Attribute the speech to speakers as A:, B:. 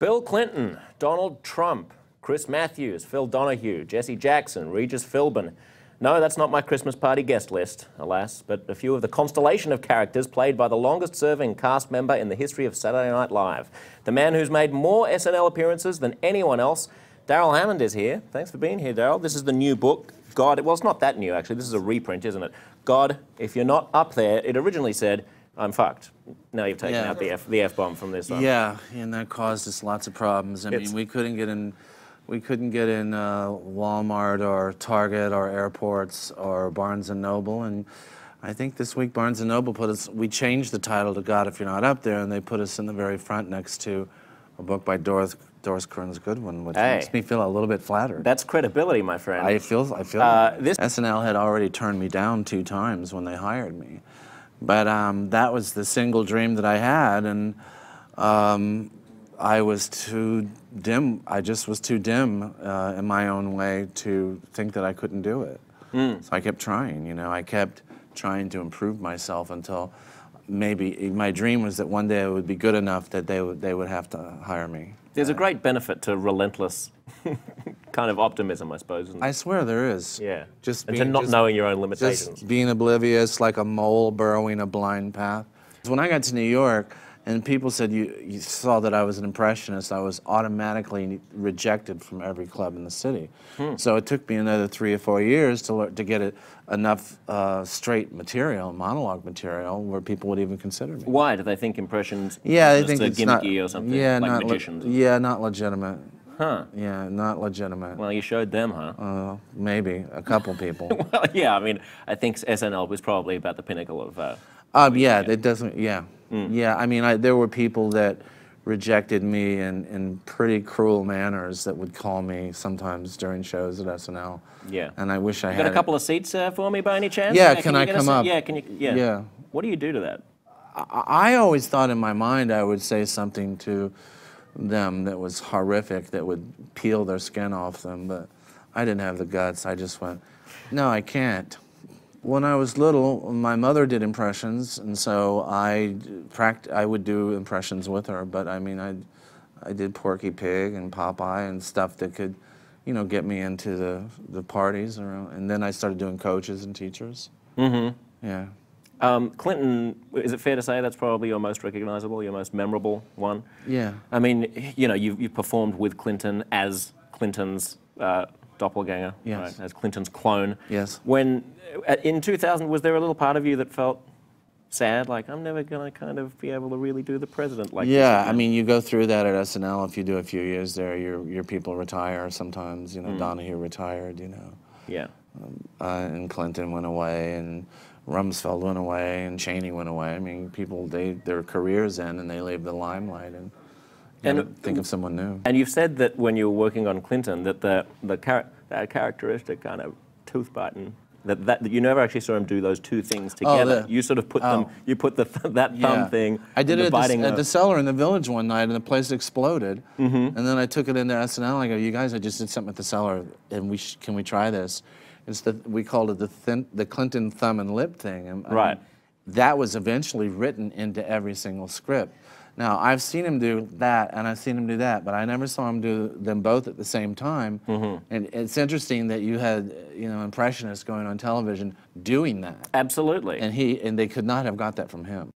A: Bill Clinton, Donald Trump, Chris Matthews, Phil Donahue, Jesse Jackson, Regis Philbin. No, that's not my Christmas party guest list, alas, but a few of the constellation of characters played by the longest-serving cast member in the history of Saturday Night Live. The man who's made more SNL appearances than anyone else, Darrell Hammond, is here. Thanks for being here, Darrell. This is the new book, God. Well, it's not that new, actually. This is a reprint, isn't it? God, if you're not up there, it originally said, I'm fucked. Now you've taken out the F-bomb from this one.
B: Yeah, and that caused us lots of problems. I mean, we couldn't get in Walmart or Target or airports or Barnes & Noble, and I think this week Barnes & Noble we changed the title to God If You're Not Up There, and they put us in the very front next to a book by Doris Kearns Goodwin, which makes me feel a little bit flattered.
A: That's credibility, my friend.
B: I feel this SNL had already turned me down 2 times when they hired me. But that was the single dream that I had, and I was too dim. I just was too dim in my own way to think that I couldn't do it. So I kept trying, you know. I kept trying to improve myself until maybe my dream was that one day I would be good enough that they would have to hire me.
A: There's a great benefit to relentless kind of optimism, I suppose.
B: I swear there is.
A: Yeah.
B: And
A: to not knowing your own limitations.
B: Just being oblivious like a mole burrowing a blind path. When I got to New York and people said you saw that I was an impressionist, I was automatically rejected from every club in the city. So it took me another 3 or 4 years to get enough straight material, monologue material, where people would even consider me.
A: Why? Do they think impressions
B: they think
A: it's gimmicky or something?
B: Yeah,
A: like magicians?
B: Not legitimate.
A: Huh.
B: Yeah, not legitimate.
A: Well, you showed them, huh?
B: Maybe. A couple people.
A: Well, yeah, I mean, I think SNL was probably about the pinnacle of...
B: it doesn't, yeah. Yeah, I mean, there were people that rejected me in pretty cruel manners that would call me sometimes during shows at SNL.
A: Yeah.
B: And I wish I had...
A: You got a couple of seats for me by any chance?
B: Yeah, can I come up?
A: Yeah, can you... Yeah.
B: Yeah.
A: What do you do to that?
B: I always thought in my mind I would say something to them that was horrific, that would peel their skin off them, but I didn't have the guts. I just went, no, I can't. When I was little, my mother did impressions, and so I would do impressions with her, but I mean, I did Porky Pig and Popeye and stuff that could, you know, get me into the parties around, and then I started doing coaches and teachers. Yeah.
A: Clinton, is it fair to say that's probably your most recognizable, your most memorable one?
B: Yeah.
A: I mean, you know, you've performed with Clinton as Clinton's doppelganger,
B: yes,
A: right? As Clinton's clone.
B: Yes.
A: When, in 2000, was there a little part of you that felt sad, like, I'm never going to kind of be able to really do the president like this?
B: Yeah, I mean, you go through that at SNL. If you do a few years there, your people retire sometimes. You know, Donahue retired, you know.
A: Yeah.
B: And Clinton went away, and Rumsfeld went away, and Cheney went away. I mean, people, their careers end, and they leave the limelight and think of someone new.
A: And you've said that when you were working on Clinton, that that characteristic kind of tooth biting, that you never actually saw him do those two things together. You sort of put them, you put that thumb thing.
B: I did it at the Cellar in the Village one night, and the place exploded. And then I took it into SNL. I go, you guys, I just did something at the Cellar, and can we try this? We called it the Clinton thumb and lip thing. And,
A: right.
B: That was eventually written into every single script. Now, I've seen him do that, and I've seen him do that, but I never saw him do them both at the same time. And it's interesting that you had, you know, impressionists going on television doing that.
A: Absolutely.
B: And they could not have got that from him.